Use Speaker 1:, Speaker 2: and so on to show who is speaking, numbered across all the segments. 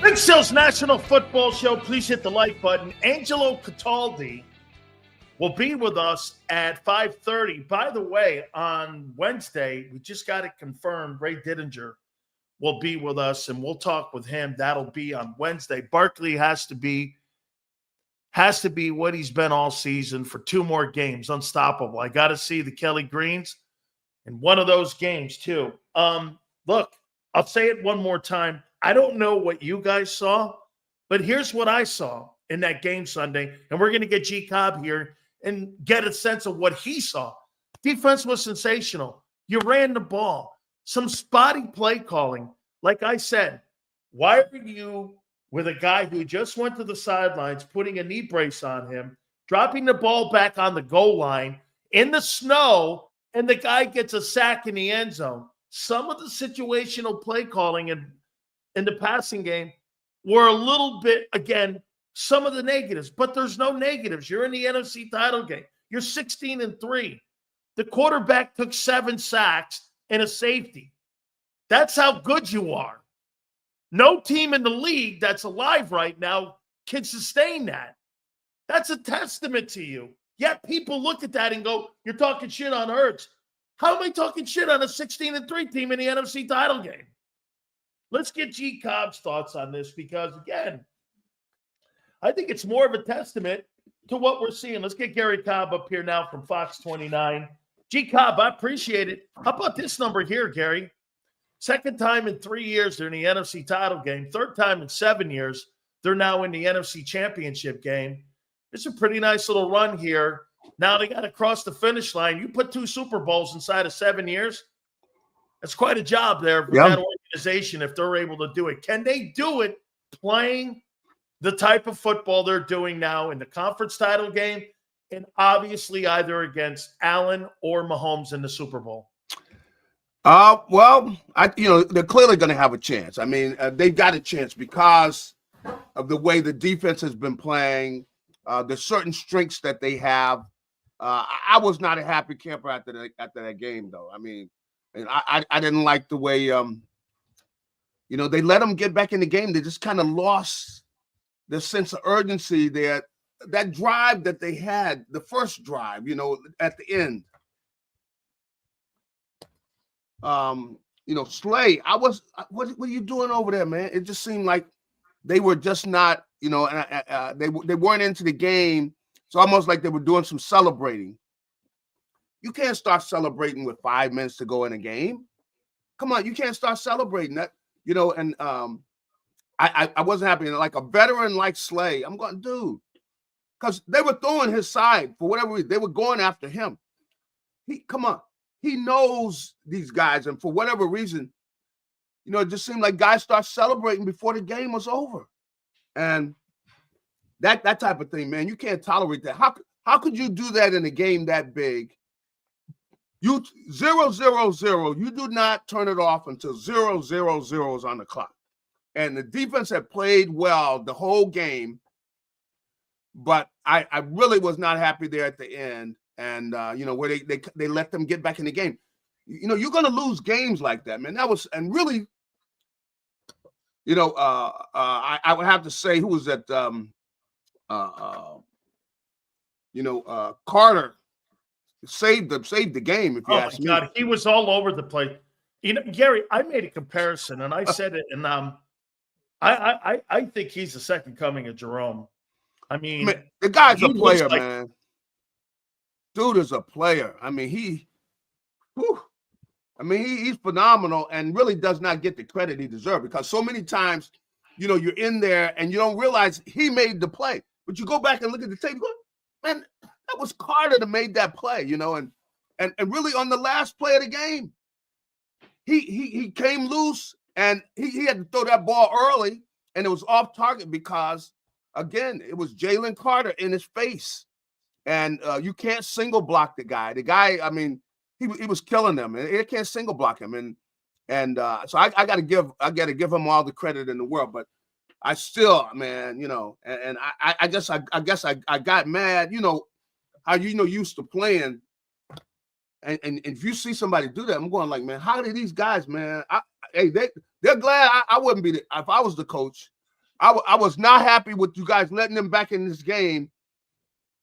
Speaker 1: Big Sales National Football Show. Please hit the like button. Angelo Cataldi will be with us at 5:30. By the way, on Wednesday, we just got it confirmed. Ray Didinger will be with us, and we'll talk with him. That'll be on Wednesday. Barkley has to be what he's been all season for 2 more games. Unstoppable. I got to see the Kelly Greens in one of those games too. Look, I'll say it one more time. I don't know what you guys saw, but here's what I saw in that game Sunday, and we're going to get G. Cobb here and get a sense of what he saw. Defense was sensational. You ran the ball. Some spotty play calling. Like I said, why are you with a guy who just went to the sidelines, putting a knee brace on him, dropping the ball back on the goal line in the snow, and the guy gets a sack in the end zone? Some of the situational play calling in the passing game were a little bit, again, some of the negatives, but there's no negatives. You're in the NFC title game. You're 16-3. The quarterback took 7 sacks and a safety. That's how good you are. No team in the league that's alive right now can sustain that. That's a testament to you. Yet people look at that and go, you're talking shit on Hurts. How am I talking shit on a 16-3 team in the NFC title game? Let's get G. Cobb's thoughts on this because, again, I think it's more of a testament to what we're seeing. Let's get Garry Cobb up here now from Fox 29. G. Cobb, I appreciate it. How about this number here, Garry? Second time in 3 years they're in the NFC title game. Third time in 7 years they're now in the NFC championship game. It's a pretty nice little run here. Now they got to cross the finish line. You put 2 Super Bowls inside of 7 years. That's quite a job there for that organization if they're able to do it. Can they do it playing the type of football they're doing now in the conference title game and obviously either against Allen or Mahomes in the Super Bowl?
Speaker 2: Well, they're clearly going to have a chance. I mean, they've got a chance because of the way the defense has been playing, the certain strengths that they have. I was not a happy camper after that game, though. I mean, and I didn't like the way, they let them get back in the game. They just kind of lost the sense of urgency there. That drive that they had, the first drive, at the end. Slay, what are you doing over there, man? It just seemed like they were just not, they weren't into the game. It's almost like they were doing some celebrating. You can't start celebrating with 5 minutes to go in a game. Come on, you can't start celebrating that, and I wasn't happy. Like a veteran like Slay, I'm going, dude, because they were throwing his side for whatever reason. They were going after him. He knows these guys, and for whatever reason, it just seemed like guys start celebrating before the game was over. And that type of thing, man, you can't tolerate that. How could you do that in a game that big? 0-0-0, you do not turn it off until 0-0-0 is on the clock. And the defense had played well the whole game, but I really was not happy there at the end. And where they let them get back in the game. You're going to lose games like that, man. That was, and really, I would have to say, who was that? Carter saved the game. If you ask me,
Speaker 1: God, he was all over the place. Garry, I made a comparison, and I said it, and I think he's the second coming of Jerome. I mean,
Speaker 2: the guy's a player, man. Dude is a player. I mean, he's phenomenal and really does not get the credit he deserves because so many times, you're in there and you don't realize he made the play. But you go back and look at the tape, you go, man, that was Carter that made that play, and really on the last play of the game, he came loose and he had to throw that ball early and it was off target because, again, it was Jaylen Carter in his face. And you can't single block the guy. The guy, I mean, he was killing them, and you can't single block him. And so I got to give him all the credit in the world. But I still, man, and I guess I got mad. How used to playing, and if you see somebody do that, I'm going like, man, how do these guys, man? They're glad I wouldn't be if I was the coach. I was not happy with you guys letting them back in this game.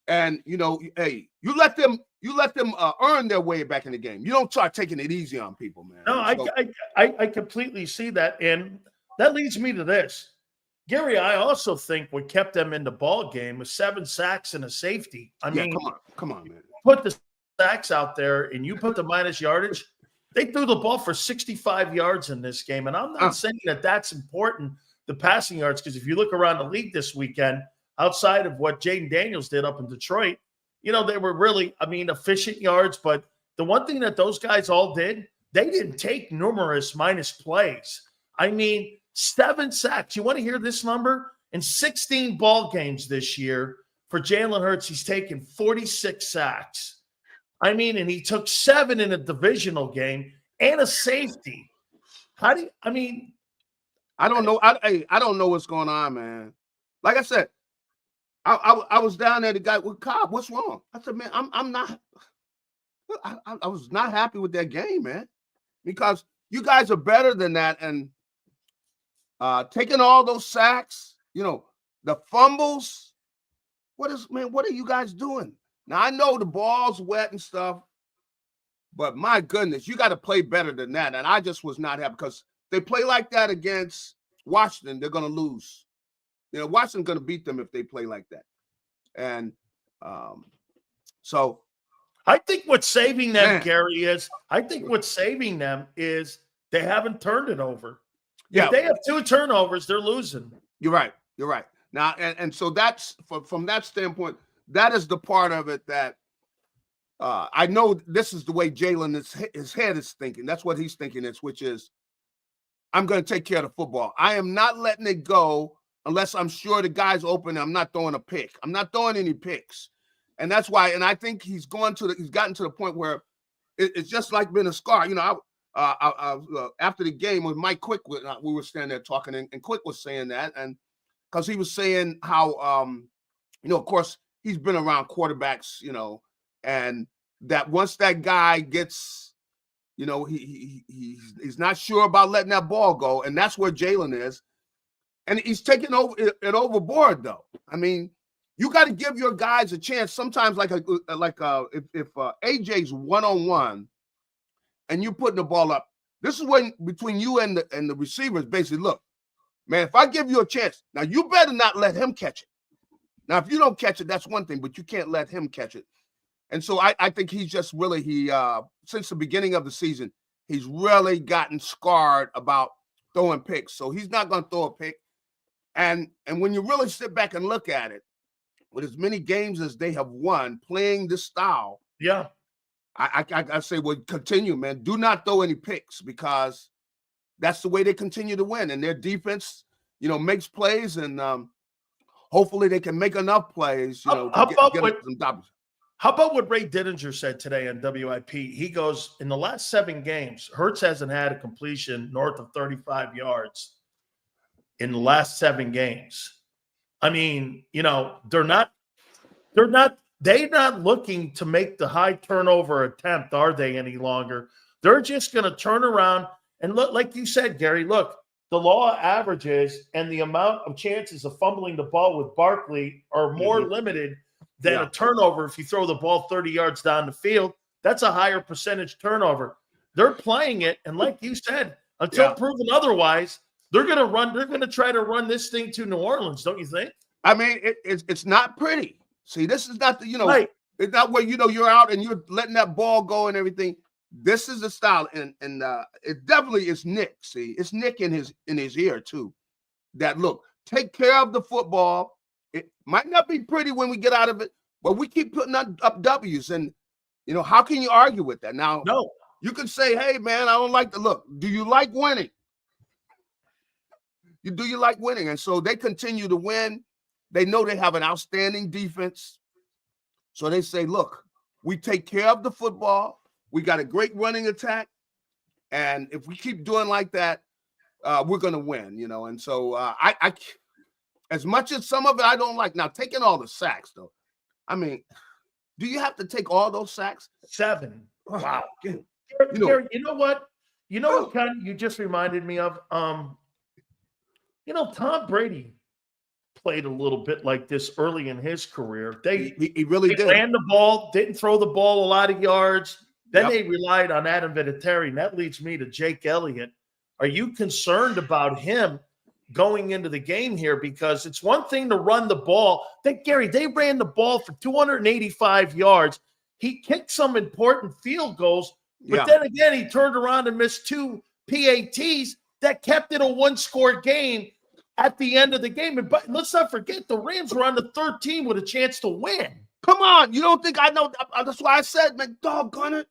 Speaker 2: And hey, you let them earn their way back in the game. You don't start taking it easy on people, man.
Speaker 1: No, I completely see that, and that leads me to this, Garry. I also think what kept them in the ball game was 7 sacks and a safety. I mean,
Speaker 2: come on, man.
Speaker 1: Put the sacks out there, and you put the minus yardage. They threw the ball for 65 yards in this game, and I'm not saying that that's important, the passing yards, because if you look around the league this weekend, outside of what Jaden Daniels did up in Detroit, they were really, efficient yards. But the one thing that those guys all did, they didn't take numerous minus plays. 7 sacks. You want to hear this number? In 16 ball games this year for Jalen Hurts, he's taken 46 sacks. And he took 7 in a divisional game and a safety. I
Speaker 2: don't know. I don't know what's going on, man. Like I said, I was down there. The guy with Cobb, what's wrong? I said, man, I'm not. I was not happy with that game, man, because you guys are better than that. And taking all those sacks, the fumbles. What are you guys doing? Now I know the ball's wet and stuff, but my goodness, you got to play better than that. And I just was not happy because they play like that against Washington, they're going to lose. Washington's going to beat them if they play like that. And so
Speaker 1: I think what's saving them, Garry, is they haven't turned it over. Yeah. If they have 2 turnovers, they're losing.
Speaker 2: You're right. Now, and so that's from that standpoint, that is the part of it that I know this is the way Jaylen, his head is thinking. That's what he's thinking, which is, I'm going to take care of the football. I am not letting it go unless I'm sure the guy's open. I'm not throwing a pick. I'm not throwing any picks. And that's why, and I think he's gotten to the point where it's just like being a scar. After the game with Mike Quick, we were standing there talking, and Quick was saying that, and because he was saying how, of course, he's been around quarterbacks, and that once that guy gets, he's not sure about letting that ball go, and that's where Jaylen is, and he's taking it overboard, though. You got to give your guys a chance. Sometimes, if AJ's 1-on-1, and you're putting the ball up, this is when between you and the receivers basically, look, man, if I give you a chance, now you better not let him catch it. Now, if you don't catch it, that's one thing, but you can't let him catch it. And so I think he's just really, since the beginning of the season, he's really gotten scarred about throwing picks. So he's not going to throw a pick. And when you really sit back and look at it, with as many games as they have won playing this style,
Speaker 1: yeah,
Speaker 2: I say, well, continue, man. Do not throw any picks, because that's the way they continue to win. And their defense, makes plays, and hopefully they can make enough plays,
Speaker 1: How about what Ray Didinger said today on WIP? He goes, in the last 7 games, Hurts hasn't had a completion north of 35 yards in the last 7 games. They're not looking to make the high turnover attempt, are they, any longer? They're just going to turn around and look, like you said, Garry, look, the law of averages and the amount of chances of fumbling the ball with Barkley are more limited than a turnover. If you throw the ball 30 yards down the field, that's a higher percentage turnover. They're playing it, and like you said, until proven otherwise, they're going to run. They're going to try to run this thing to New Orleans, don't you think?
Speaker 2: It's not pretty. See, this is not the
Speaker 1: right.
Speaker 2: It's not where you're out and you're letting that ball go and everything. This is the style, and it definitely is Nick. See, it's Nick in his ear too. That look, take care of the football. It might not be pretty when we get out of it, but we keep putting up W's, and how can you argue with that? Now,
Speaker 1: no,
Speaker 2: you can say, "Hey, man, I don't like the look." Do you like winning? Do you like winning? And so they continue to win. They know they have an outstanding defense, so they say, "Look, we take care of the football. We got a great running attack, and if we keep doing like that, we're going to win." And so I, as much as some of it I don't like. Now, taking all the sacks, though, do you have to take all those sacks?
Speaker 1: 7. Wow.
Speaker 2: Gary,
Speaker 1: you know what? You know what, Ken? You just reminded me of, Tom Brady played a little bit like this early in his career.
Speaker 2: He really did.
Speaker 1: Ran the ball, didn't throw the ball a lot of yards. Then
Speaker 2: Yep.
Speaker 1: they relied on Adam Vinatieri, and that leads me to Jake Elliott. Are you concerned about him going into the game here? Because it's one thing to run the ball. Gary, they ran the ball for 285 yards. He kicked some important field goals, but then again, he turned around and missed 2 PATs that kept it a one-score game at the end of the game. But let's not forget, the Rams were on the 13 with a chance to win.
Speaker 2: Come on. You don't think I know? That's why I said, man, doggone it.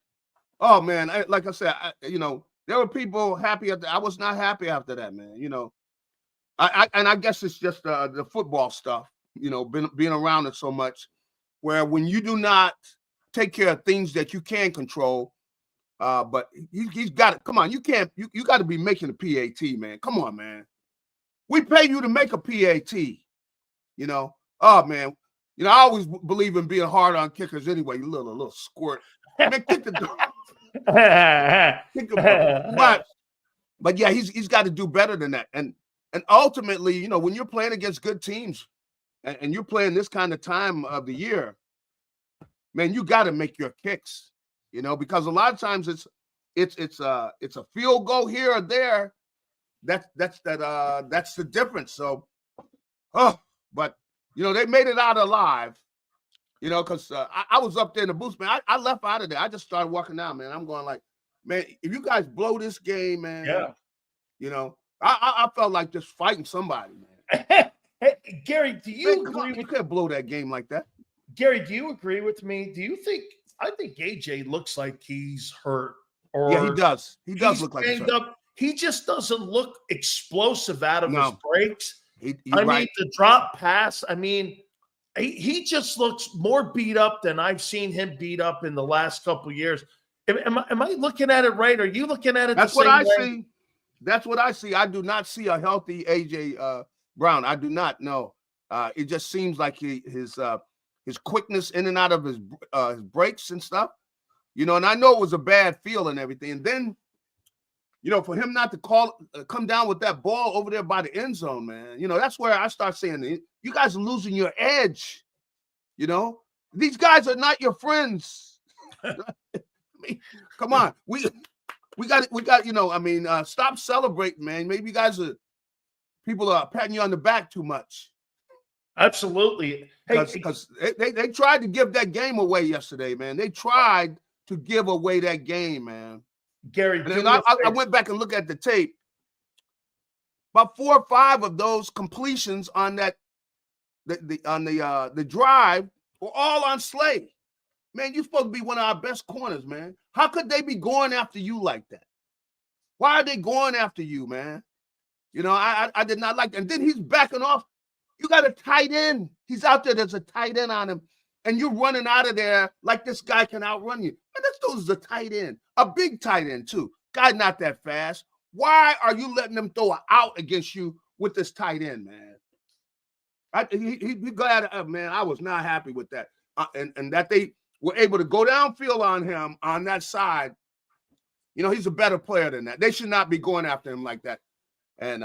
Speaker 2: Oh, man. Like I said, there were people happy. I was not happy after that, man. And I guess it's just the football stuff, being around it so much, where when you do not take care of things that you can control, but he's got it. Come on, you can't. You got to be making a PAT, man. Come on, man. We pay you to make a PAT. Oh man. I always believe in being hard on kickers anyway. You little squirt. Man, kick the dog. But yeah, he's got to do better than that. And ultimately, when you're playing against good teams and you're playing this kind of time of the year, man, you got to make your kicks, because a lot of times it's a field goal here or there. That's the difference. So, but they made it out alive, because I was up there in the booth, man. I left out of there. I just started walking down, man. I'm going like, man, if you guys blow this game, man, I felt like just fighting somebody, man.
Speaker 1: Hey, Gary, do you agree?
Speaker 2: You can't blow that game like that.
Speaker 1: Gary, do you agree with me? Do you think? I think AJ looks like he's hurt.
Speaker 2: Yeah, he does. He does look like he's hurt.
Speaker 1: He just doesn't look explosive out of his breaks.
Speaker 2: Mean,
Speaker 1: the drop pass. I mean, he just looks more beat up than I've seen him beat up in the last couple of years. Am I looking at it right? Are you looking at it
Speaker 2: That's
Speaker 1: the same
Speaker 2: what I
Speaker 1: way?
Speaker 2: see. That's what I see. I do not see a healthy AJ Brown. I do not know. It just seems like his quickness in and out of his breaks and stuff. And I know it was a bad feel and everything. And then, for him not to come down with that ball over there by the end zone, man, that's where I start saying, you guys are losing your edge. These guys are not your friends. I mean, come on. We got, stop celebrating, man. Maybe you guys people are patting you on the back too much.
Speaker 1: Absolutely.
Speaker 2: Because they tried to give that game away yesterday, man. They tried to give away that game, man.
Speaker 1: Gary,
Speaker 2: I went back and looked at the tape. About 4 or 5 of those completions on the drive were all on Slay. Man, you're supposed to be one of our best corners, man. How could they be going after you like that? Why are they going after you, man? I did not like that. And then he's backing off. You got a tight end. He's out there. There's a tight end on him. And you're running out of there like this guy can outrun you. And this dude's a tight end. A big tight end, too. Guy not that fast. Why are you letting them throw an out against you with this tight end, man? He glad, man, I was not happy with that. And that they were able to go downfield on him on that side. He's a better player than that. They should not be going after him like that. And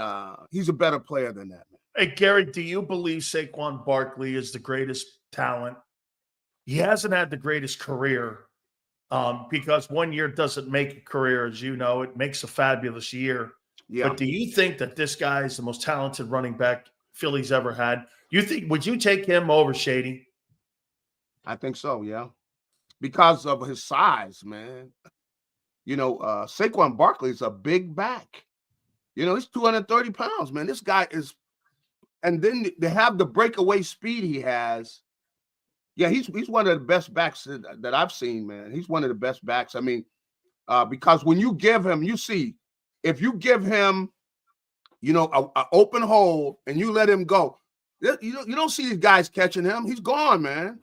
Speaker 2: he's a better player than that, man.
Speaker 1: Hey, Gary, do you believe Saquon Barkley is the greatest talent? He hasn't had the greatest career because 1 year doesn't make a career, as you know. It makes a fabulous year.
Speaker 2: Yeah.
Speaker 1: But do you think that this guy is the most talented running back Philly's ever had? Would you take him over Shady?
Speaker 2: I think so, yeah. Because of his size, man. Saquon Barkley is a big back. He's 230 pounds, man. This guy is, and then they have the breakaway speed he has. Yeah, he's one of the best backs that I've seen, man. He's one of the best backs. I mean, because when you give him, if you give him, an open hole and you let him go, you don't see these guys catching him. He's gone, man.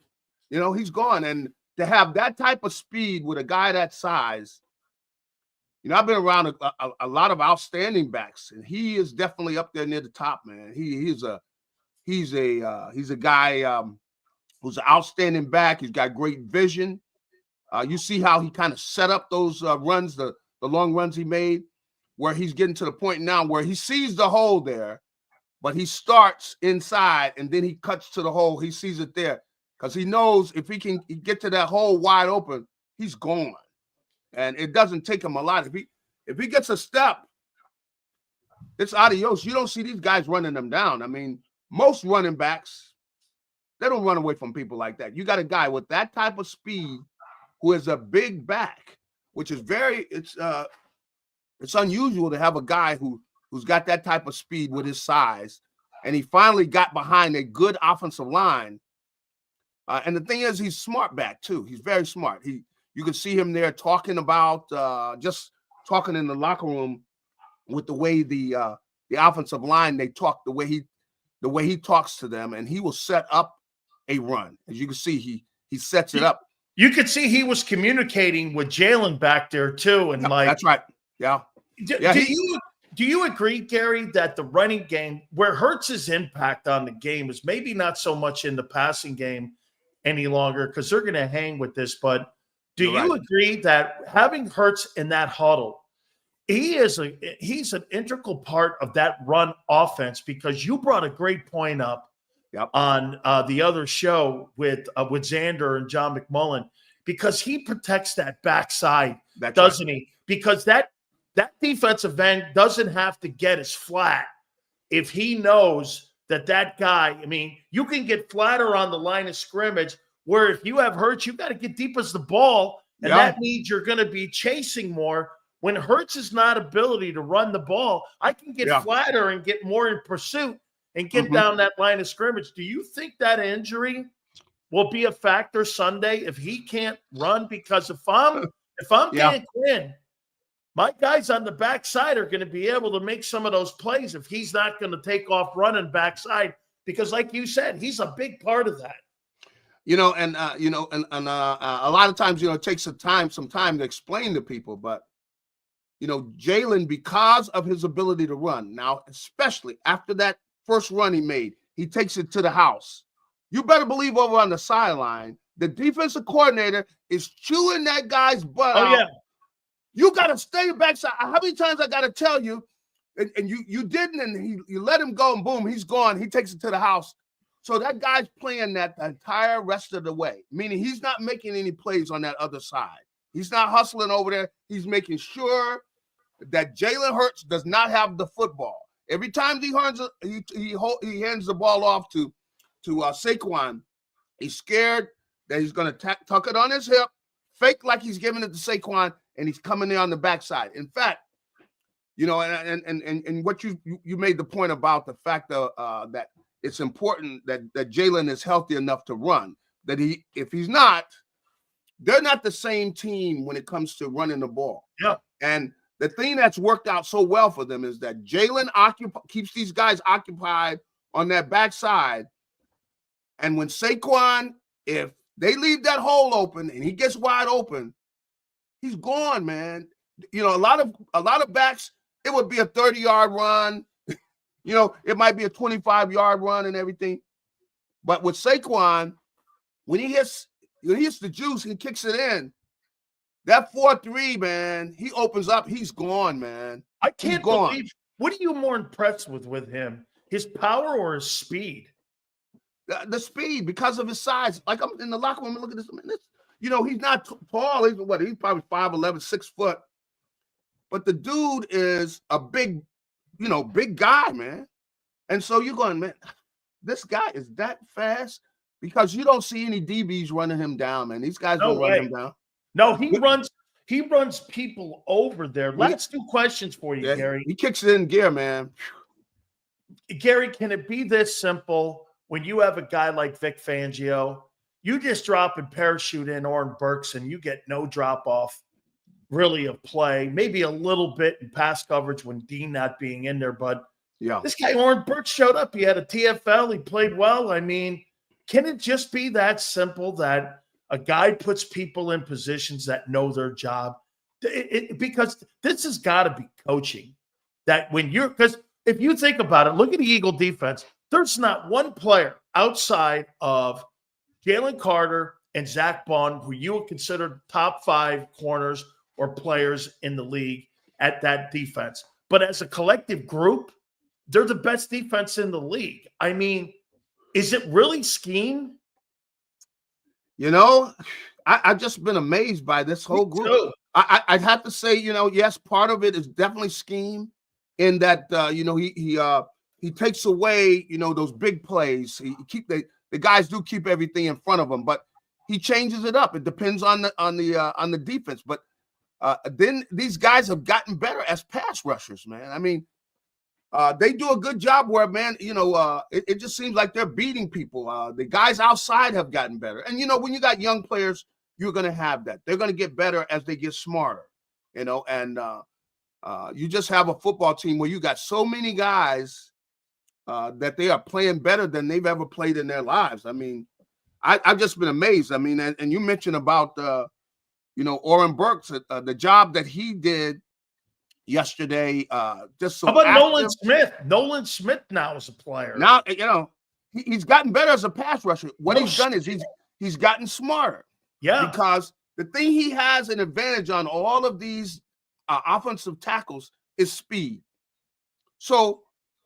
Speaker 2: He's gone. And to have that type of speed with a guy that size, I've been around a lot of outstanding backs, and he is definitely up there near the top, man. He's a guy who's an outstanding back. He's got great vision. You see how he kind of set up those runs, the long runs he made, where he's getting to the point now where he sees the hole there, but he starts inside and then he cuts to the hole. He sees it there because he knows if he can get to that hole wide open, he's gone. And it doesn't take him a lot. If he gets a step, it's adios. You don't see these guys running them down. I mean, most running backs, they don't run away from people like that. You got a guy with that type of speed who is a big back, which is it's unusual to have a guy who's got that type of speed with his size. And he finally got behind a good offensive line. And the thing is, he's smart back too. He's very smart. You can see him there talking about just talking in the locker room with the way the offensive line, they talk, the way he talks to them, and he will set up a run. As you can see, he sets it up.
Speaker 1: You could see he was communicating with Jaylen back there too, and
Speaker 2: that's right. Yeah.
Speaker 1: Do you agree, Garry, that the running game, where Hurts's impact on the game is maybe not so much in the passing game any longer because they're going to hang with this, but do you agree that having Hurts in that huddle, he's an integral part of that run offense? Because you brought a great point up on the other show with Zander and John McMullen, because he protects that backside, doesn't he? Because that defensive end doesn't have to get as flat if he knows that guy, I mean, you can get flatter on the line of scrimmage, where if you have Hurts, you got to get deep as the ball, and that means you're going to be chasing more. When Hurts is not ability to run the ball, I can get flatter and get more in pursuit and get down that line of scrimmage. Do you think that injury will be a factor Sunday if he can't run? Because if I'm Dan Quinn, my guys on the backside are going to be able to make some of those plays if he's not going to take off running backside, because like you said, he's a big part of that.
Speaker 2: A lot of times, it takes some time to explain to people, but Jaylen, because of his ability to run, now, especially after that first run he made, he takes it to the house. You better believe over on the sideline, the defensive coordinator is chewing that guy's butt out. Yeah. You got to stay backside. How many times I got to tell you, and you didn't, and you let him go, and boom, he's gone. He takes it to the house. So that guy's playing that the entire rest of the way, meaning he's not making any plays on that other side. He's not hustling over there. He's making sure that Jalen Hurts does not have the football. Every time he hands the ball off to Saquon, he's scared that he's going to tuck it on his hip, fake like he's giving it to Saquon, and he's coming there on the backside. In fact, and what you made the point about the fact that it's important that Jaylen is healthy enough to run. That if he's not, they're not the same team when it comes to running the ball.
Speaker 1: Yeah.
Speaker 2: And the thing that's worked out so well for them is that Jaylen keeps these guys occupied on that backside. And when Saquon, if they leave that hole open and he gets wide open, he's gone, man. A lot of backs, it would be a 30-yard run. It might be a 25-yard run and everything. But with Saquon, when he hits the juice, he kicks it in. That 4-3, man, he opens up. He's gone, man.
Speaker 1: I can't believe. What are you more impressed with him? His power or his speed?
Speaker 2: The speed, because of his size. Like, I'm in the locker room, look at this. Man, he's not tall. He's probably 5'11", 6 foot. But the dude is a big guy, man. And so you're going, man, this guy is that fast, because you don't see any DBs running him down, man. These guys don't run him down.
Speaker 1: No, he runs people over there. Let's do questions for you, Garry.
Speaker 2: He kicks it in gear, man.
Speaker 1: Garry, can it be this simple when you have a guy like Vic Fangio? You just drop and parachute in Oren Burks and you get no drop off really of play, maybe a little bit in pass coverage when Dean not being in there. But this guy, Oren Burks, showed up. He had a TFL. He played well. I mean, can it just be that simple that a guy puts people in positions that know their job? Because this has got to be coaching. Because if you think about it, look at the Eagle defense. There's not one player outside of Jaylen Carter and Zach Bond who you would consider top 5 corners or players in the league at that defense. But as a collective group, they're the best defense in the league. I mean, is it really scheme?
Speaker 2: You know, I've just been amazed by this whole group. I'd have to say, you know, yes, part of it is definitely scheme in that, you know, he takes away, you know, those big plays. The guys do keep everything in front of them, but he changes it up. It depends on the defense. But then these guys have gotten better as pass rushers, man. I mean, they do a good job where, man, you know, it just seems like they're beating people. The guys outside have gotten better. And, you know, when you got young players, you're going to have that. They're going to get better as they get smarter, you know, and you just have a football team where you got so many guys that they are playing better than they've ever played in their lives. I mean, I've just been amazed. I mean, and you mentioned about, you know, Oren Burks, the job that he did yesterday. Just so
Speaker 1: how about
Speaker 2: active.
Speaker 1: Nolan Smith? Nolan Smith now is a player.
Speaker 2: Now, you know, he's gotten better as a pass rusher. What he's done is he's gotten smarter.
Speaker 1: Yeah.
Speaker 2: Because the thing he has an advantage on all of these offensive tackles is speed. So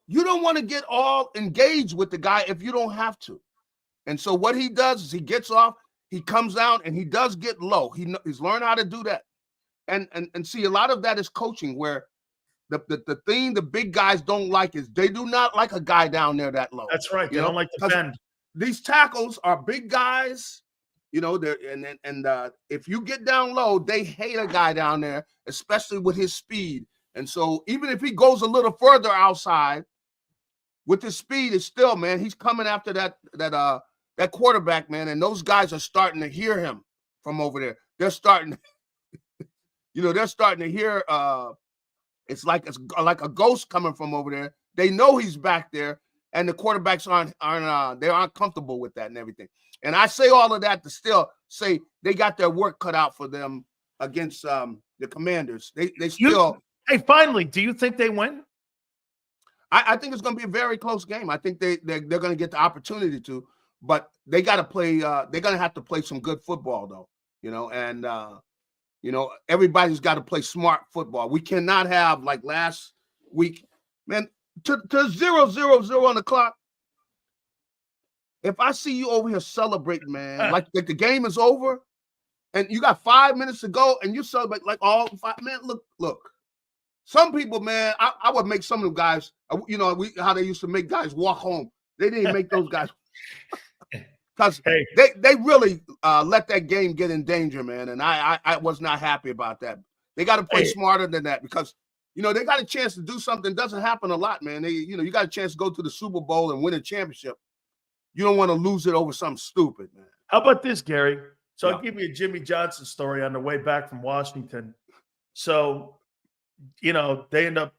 Speaker 2: you don't want to get all engaged with the guy if you don't have to. And so what he does is he gets off, he comes down, and he does get low. He's learned how to do that. And see, a lot of that is coaching, where the thing the big guys don't like is they do not like a guy down there that low.
Speaker 1: That's right. They don't like to bend.
Speaker 2: These tackles are big guys, you know. If you get down low, they hate a guy down there, especially with his speed. And so even if he goes a little further outside with his speed, it's still, man, he's coming after that quarterback, man. And those guys are starting to hear him from over there. They're starting, you know, they're starting to hear. It's like a ghost coming from over there. They know he's back there, and the quarterbacks aren't comfortable with that and everything. And I say all of that to still say they got their work cut out for them against the Commanders. They still.
Speaker 1: Hey, finally, do you think they win?
Speaker 2: I think it's going to be a very close game. I think they're going to get the opportunity to, but they got to play. They're going to have to play some good football, though. You know, and you know, everybody's got to play smart football. We cannot have, like last week, man, to 0-0-0 on the clock. If I see you over here celebrating, man, like the game is over, and you got 5 minutes to go, and you celebrate like all 5, man. Look. Some people, man, I would make some of them guys, you know, how they used to make guys walk home. They didn't make those guys because they really let that game get in danger, man. And I was not happy about that. They got to play smarter than that because, you know, they got a chance to do something. Doesn't happen a lot, man. You know, you got a chance to go to the Super Bowl and win a championship. You don't want to lose it over something stupid, man.
Speaker 1: How about this, Gary? So I'll give you a Jimmy Johnson story on the way back from Washington. So, you know, they end up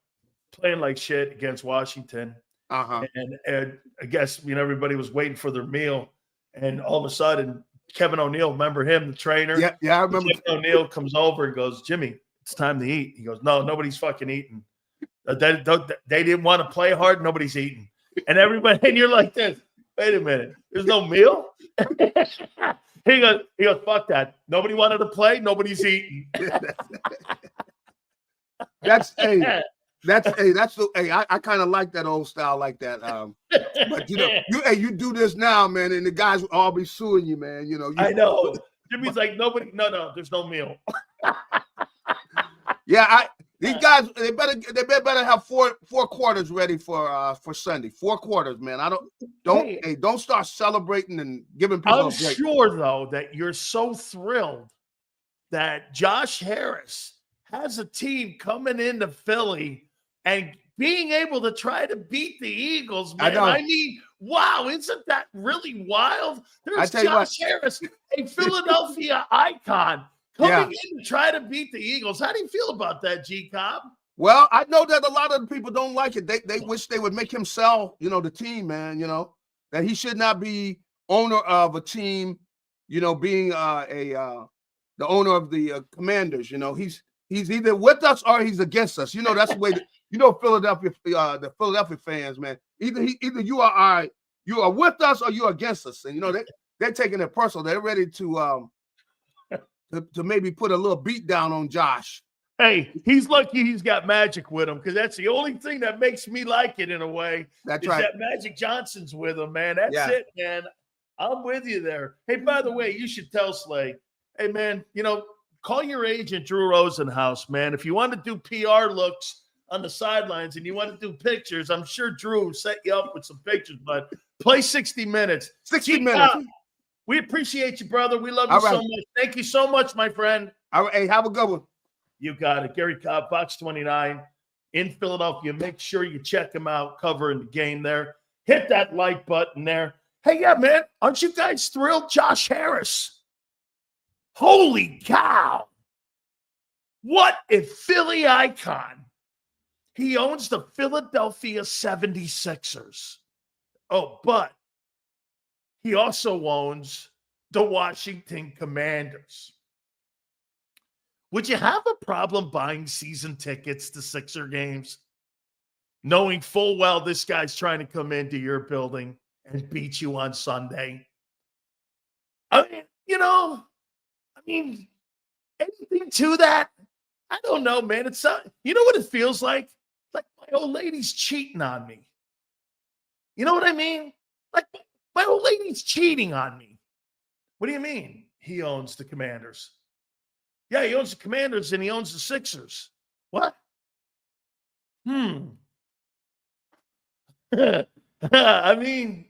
Speaker 1: playing like shit against Washington. And I guess, you know, everybody was waiting for their meal. And all of a sudden, Kevin O'Neill, remember him, the trainer?
Speaker 2: Yeah, I remember.
Speaker 1: Kevin O'Neill comes over and goes, Jimmy, it's time to eat. He goes, no, nobody's fucking eating. They didn't want to play hard. Nobody's eating. And everybody, and you're like this. Wait a minute. There's no meal? He goes, fuck that. Nobody wanted to play. Nobody's eating.
Speaker 2: I kind of like that old style like that. But you know, you do this now, man, and the guys will all be suing you, man. You know,
Speaker 1: I know. Jimmy's like, no, there's no meal.
Speaker 2: These guys, they better have four quarters ready for Sunday. 4 quarters, man. Don't start celebrating and giving people.
Speaker 1: I'm sure though that you're so thrilled that Josh Harris has a team coming into Philly and being able to try to beat the Eagles, man. I mean, wow, isn't that really wild? There's Josh Harris, a Philadelphia icon, coming in to try to beat the Eagles. How do you feel about that, Cobb?
Speaker 2: Well, I know that a lot of the people don't like it. They wish they would make him sell, you know, the team, man, you know, that he should not be owner of a team, you know, being the owner of the Commanders. You know, he's either with us or he's against us. You know, that's the way you know, the Philadelphia fans, man. Either you are with us or you're against us. And you know, they're taking it personal. They're ready to maybe put a little beat down on Josh.
Speaker 1: Hey, he's lucky he's got Magic with him because that's the only thing that makes me like it in a way.
Speaker 2: That's
Speaker 1: is
Speaker 2: right.
Speaker 1: that Magic Johnson's with him, man. That's it, man. I'm with you there. Hey, by the way, you should tell Slay, hey, man, call your agent, Drew Rosenhaus, man. If you want to do PR looks on the sidelines and you want to do pictures, I'm sure Drew will set you up with some pictures, but play 60 minutes.
Speaker 2: 60 minutes.
Speaker 1: We appreciate you, brother. We love you so much. Thank you so much, my friend.
Speaker 2: All right. Hey, have a good one.
Speaker 1: You got it. Garry Cobb, Fox 29 in Philadelphia. Make sure you check him out covering the game there. Hit that like button there. Hey, yeah, man. Aren't you guys thrilled? Josh Harris. Holy cow. What a Philly icon. He owns the Philadelphia 76ers. Oh, but he also owns the Washington Commanders. Would you have a problem buying season tickets to Sixer games, knowing full well this guy's trying to come into your building and beat you on Sunday? I mean, anything to that? I don't know, man. It's you know what it feels like? Like my old lady's cheating on me. You know what I mean? Like my old lady's cheating on me. What do you mean? He owns the Commanders. Yeah, he owns the Commanders and he owns the Sixers. What? I mean,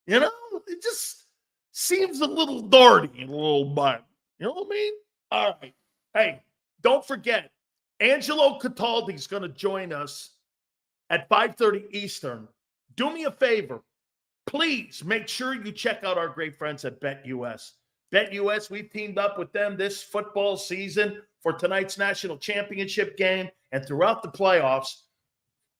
Speaker 1: it just seems a little dirty, a little bit. You know what I mean? All right. Hey, don't forget, Angelo Cataldi is going to join us at 5:30 Eastern. Do me a favor. Please make sure you check out our great friends at BetUS. BetUS, we've teamed up with them this football season for tonight's national championship game and throughout the playoffs.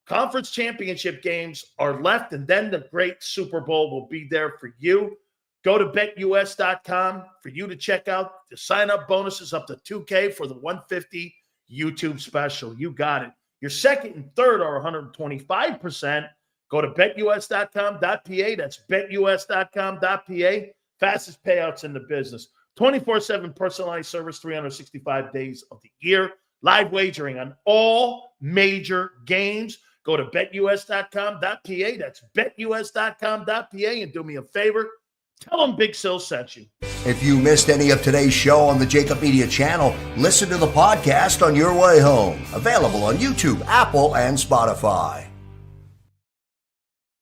Speaker 1: Conference championship games are left, and then the great Super Bowl will be there for you. Go to betus.com for you to check out the sign-up bonuses up to $2K for the 150 YouTube special. You got it. Your second and third are 125%. Go to betus.com.pa. That's betus.com.pa. Fastest payouts in the business. 24/7 personalized service, 365 days of the year. Live wagering on all major games. Go to betus.com.pa. That's betus.com.pa. And do me a favor. Tell them Big Sil sent you.
Speaker 3: If you missed any of today's show on the JAKIB Media channel, listen to the podcast on your way home. Available on YouTube, Apple, and Spotify.